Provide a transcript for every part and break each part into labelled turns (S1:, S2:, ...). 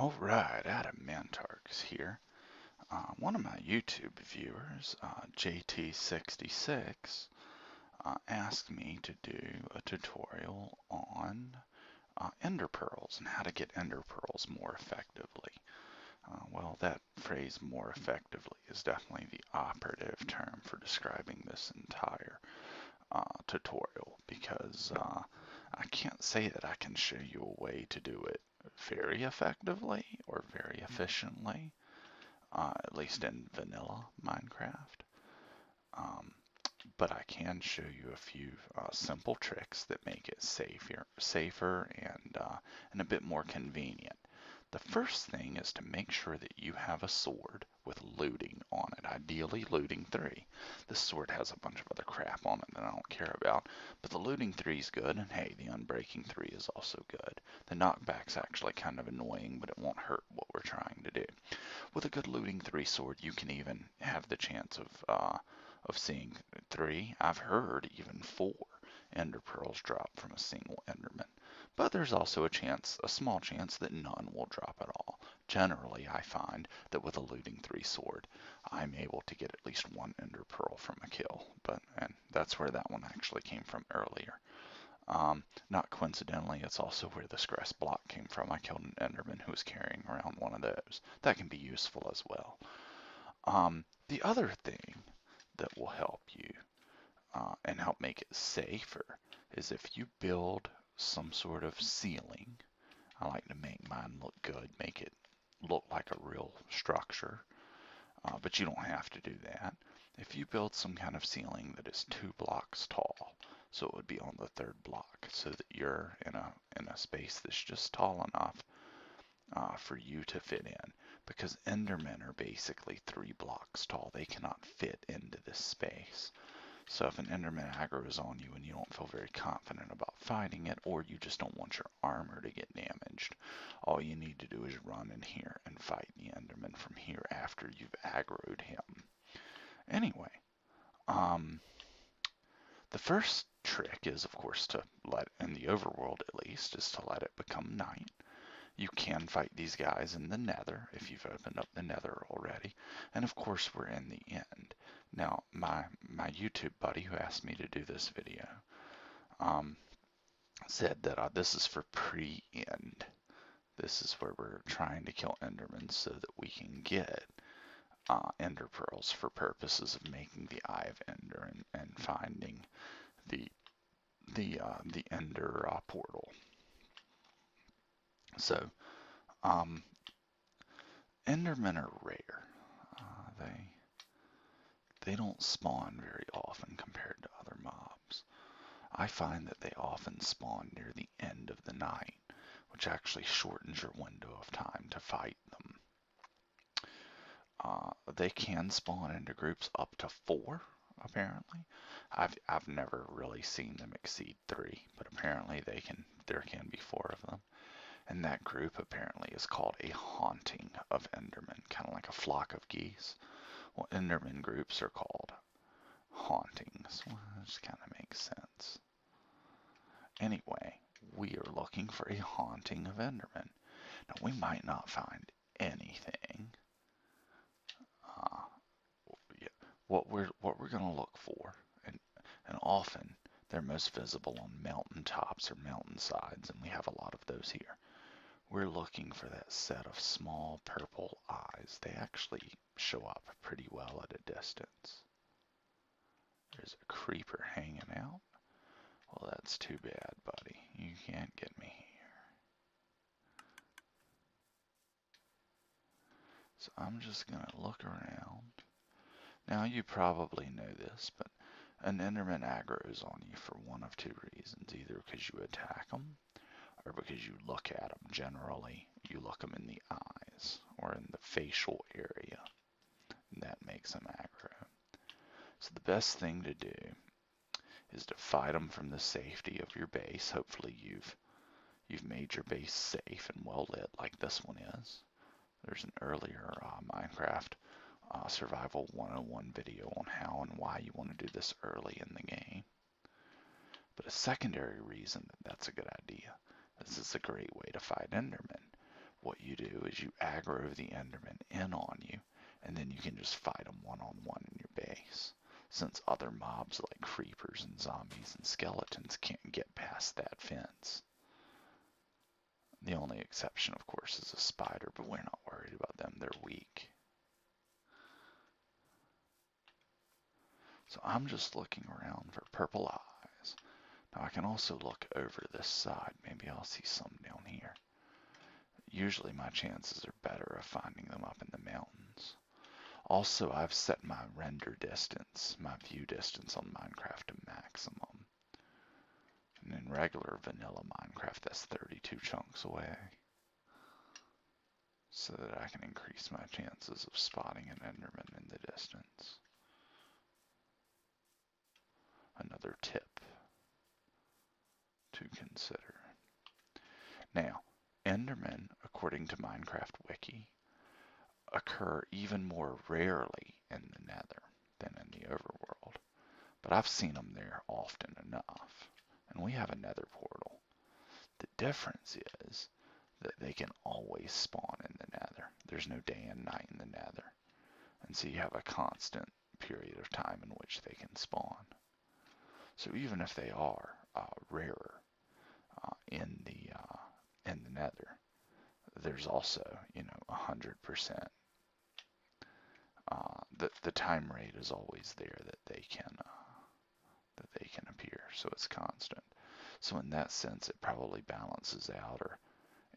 S1: Alright, Adam Mantarks here. One of my YouTube viewers, JT66, asked me to do a tutorial on ender pearls and how to get ender pearls more effectively. Well, that phrase more effectively is definitely the operative term for describing this entire tutorial because I can't say that I can show you a way to do it very effectively or very efficiently, at least in vanilla Minecraft. Um, but I can show you a few simple tricks that make it safer and a bit more convenient. The first thing is to make sure that you have a sword with looting on it, ideally looting 3. This sword has a bunch of other crap on it that I don't care about, but the looting 3 is good, and hey, the unbreaking 3 is also good. The knockback's actually kind of annoying, but it won't hurt what we're trying to do. With a good looting 3 sword, you can even have the chance of seeing 3. I've heard even 4 ender pearls drop from a single enderman. But there's also a small chance that none will drop at all. Generally, I find that with a looting 3 sword, I'm able to get at least 1 ender pearl from a kill. And that's where that one actually came from earlier. Not coincidentally, it's also where the stress block came from. I killed an enderman who was carrying around one of those. That can be useful as well. The other thing that will help you and help make it safer is if you build some sort of ceiling. I like to make mine look good, make it look like a real structure, but you don't have to do that. If you build some kind of ceiling that is 2 blocks tall, so it would be on the 3rd block, so that you're in a space that's just tall enough for you to fit in, because endermen are basically 3 blocks tall. They cannot fit into this space. So if an enderman aggroes on you and you don't feel very confident about fighting it, or you just don't want your armor to get damaged, all you need to do is run in here and fight the enderman from here after you've aggroed him. Anyway, the first trick is, of course, to in the overworld at least, is to let it become night. You can fight these guys in the nether if you've opened up the nether already. And of course we're in the end. Now my YouTube buddy who asked me to do this video said that this is for pre-end. This is where we're trying to kill endermen so that we can get ender pearls for purposes of making the Eye of Ender and finding the ender portal. So endermen are rare. They don't spawn very often compared to other mobs. I find that they often spawn near the end of the night, which actually shortens your window of time to fight them. They can spawn into groups up to 4, apparently. I've never really seen them exceed 3, but apparently there can be 4 of them. And that group apparently is called a haunting of endermen, kind of like a flock of geese. Well, enderman groups are called hauntings. Well, that just kind of makes sense. Anyway, we are looking for a haunting of endermen. Now, we might not find anything. What we're going to look for, and often they're most visible on mountain tops or mountain sides, and we have a lot of those here. We're looking for that set of small purple eyes. They actually show up pretty well at a distance. There's a creeper hanging out. Well, that's too bad, buddy. You can't get me here. So I'm just going to look around. Now, you probably know this, but an enderman aggroes on you for one of 2 reasons. Either because you attack them, or because you look at them. Generally, you look them in the eyes or in the facial area, and that makes them aggro. So the best thing to do is to fight them from the safety of your base. Hopefully you've made your base safe and well lit like this one is. There's an earlier Minecraft Survival 101 video on how and why you want to do this early in the game. But a secondary reason that that's a good idea is it's a great way to fight endermen. what you do is you aggro the enderman in on you, and then you can just fight them one-on-one in your base, since other mobs like creepers and zombies and skeletons can't get past that fence. The only exception, of course, is a spider, but we're not worried about them. They're weak. So I'm just looking around for purple eyes. Now I can also look over this side. Maybe I'll see some down here. Usually my chances are better of finding them up in the mountains. Also, I've set my render distance, my view distance on Minecraft to maximum. And in regular vanilla Minecraft, that's 32 chunks away. So that I can increase my chances of spotting an enderman in the distance. Another tip to consider. Now, endermen, according to Minecraft Wiki, occur even more rarely in the Nether than in the overworld. But I've seen them there often enough. And we have a Nether portal. The difference is that they can always spawn in the Nether. There's no day and night in the Nether. And so you have a constant period of time in which they can spawn. So even if they are rarer in the Nether, there's also 100%. The time rate is always there that they can appear, so it's constant. So in that sense, it probably balances out, or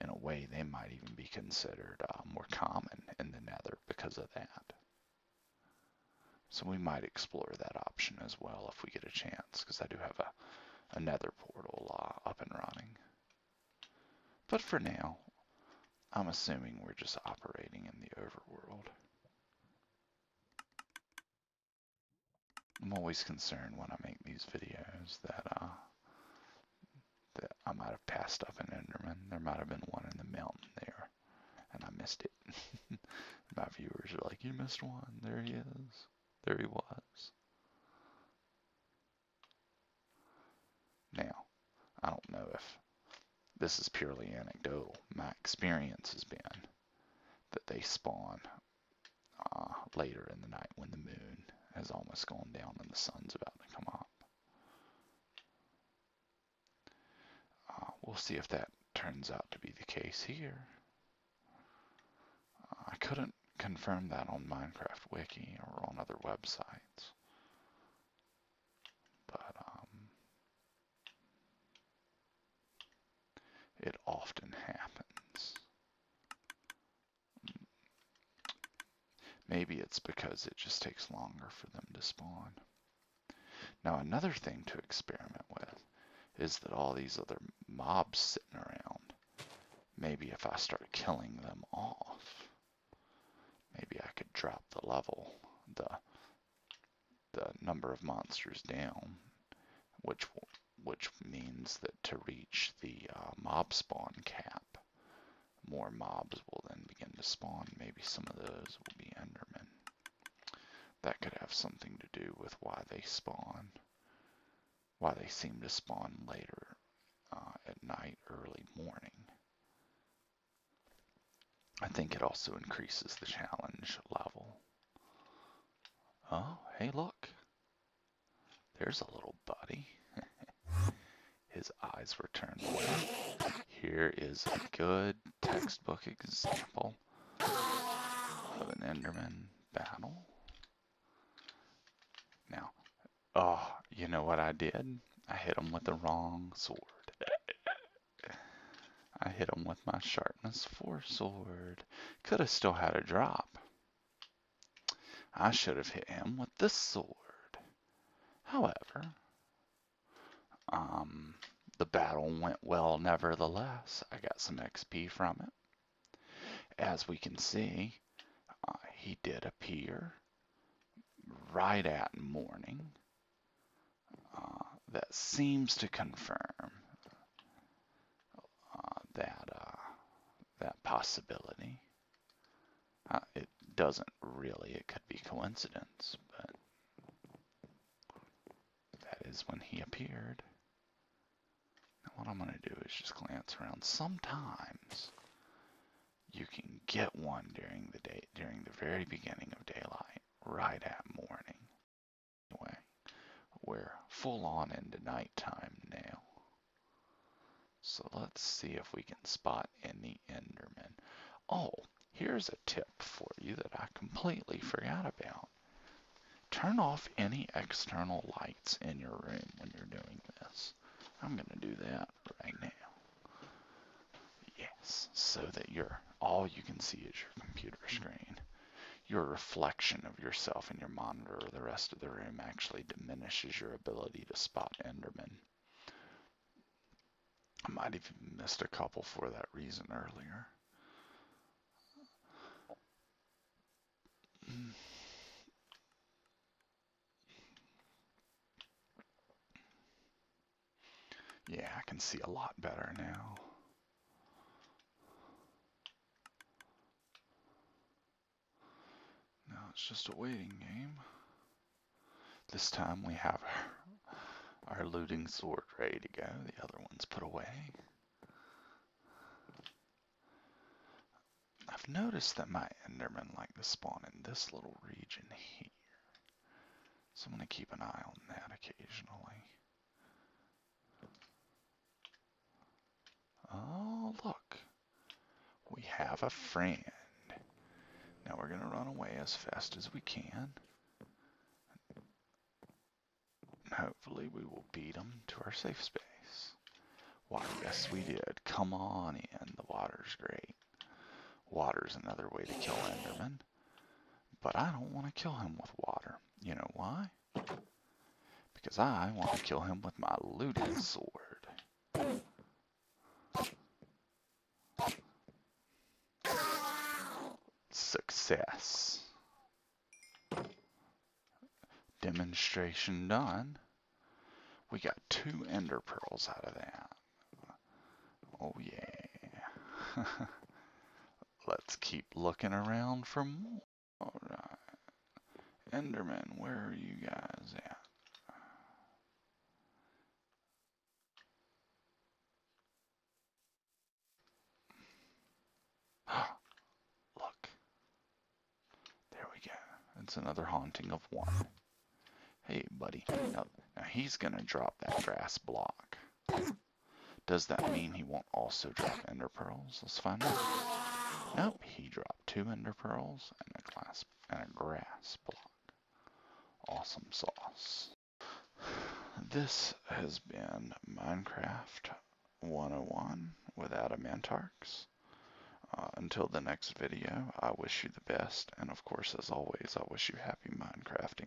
S1: in a way, they might even be considered more common in the Nether because of that. So we might explore that option as well if we get a chance, because I do have a Nether portal up and running. But for now, I'm assuming we're just operating in the overworld. I'm always concerned when I make these videos that I might have passed up an enderman. There might have been one in the mountain there, and I missed it. My viewers are like, "You missed one. There he is. There he was." Now, I don't know if this is purely anecdotal. My experience has been that they spawn later in the night when the moon has almost gone down and the sun's about to come up. We'll see if that turns out to be the case here. I couldn't confirm that on Minecraft Wiki or on other websites, but it often happens. Maybe it's because it just takes longer for them to spawn. Now another thing to experiment with is that all these other mobs sitting around, maybe if I start killing them off, maybe I could drop the level, the number of monsters down, which means that to reach the mob spawn cap, more mobs will then begin to spawn. Maybe some of those will be endermen. That could have something to do with why they spawn, why they seem to spawn later at night, early morning. I think it also increases the challenge level. Oh, hey look. There's a little buddy. His eyes were turned away. Here is a good textbook example of an enderman battle. Now, oh, you know what I did? I hit him with the wrong sword. I hit him with my sharpness 4 sword. Could have still had a drop. I should have hit him with this sword. However, the battle went well nevertheless. I got some XP from it. As we can see, he did appear right at morning. That seems to confirm that possibility. It doesn't really. It could be coincidence, but that is when he appeared. Now what I'm going to do is just glance around. Sometimes you can get one during the day, during the very beginning of daylight, right at morning. Anyway, we're full on into nighttime now. So let's see if we can spot any endermen. Oh, here's a tip for you that I completely forgot about. Turn off any external lights in your room when you're doing this. I'm going to do that right now. Yes, so that all you can see is your computer screen. Your reflection of yourself in your monitor or the rest of the room actually diminishes your ability to spot endermen. I might have even missed a couple for that reason earlier. Yeah, I can see a lot better now. Now it's just a waiting game. This time we have our looting sword ready to go. The other one's put away. I've noticed that my endermen like to spawn in this little region here. So I'm going to keep an eye on that occasionally. Oh, look. We have a friend. Now we're going to run away as fast as we can. Hopefully we will beat them to our safe space. Why, yes we did. Come on in. The water's great. Water's another way to kill endermen. But I don't want to kill him with water. You know why? Because I want to kill him with my looting sword. Success. Demonstration done. We got 2 ender pearls out of that. Oh yeah. Let's keep looking around for more. Alright. Enderman, where are you guys at? Look. There we go. It's another haunting of 1. Hey, buddy. Now he's gonna drop that grass block. Does that mean he won't also drop ender pearls? Let's find out. Nope, he dropped 2 ender pearls and a grass block. Awesome sauce. This has been Minecraft 101 with Adamantarks. Until the next video, I wish you the best, and of course, as always, I wish you happy Minecrafting.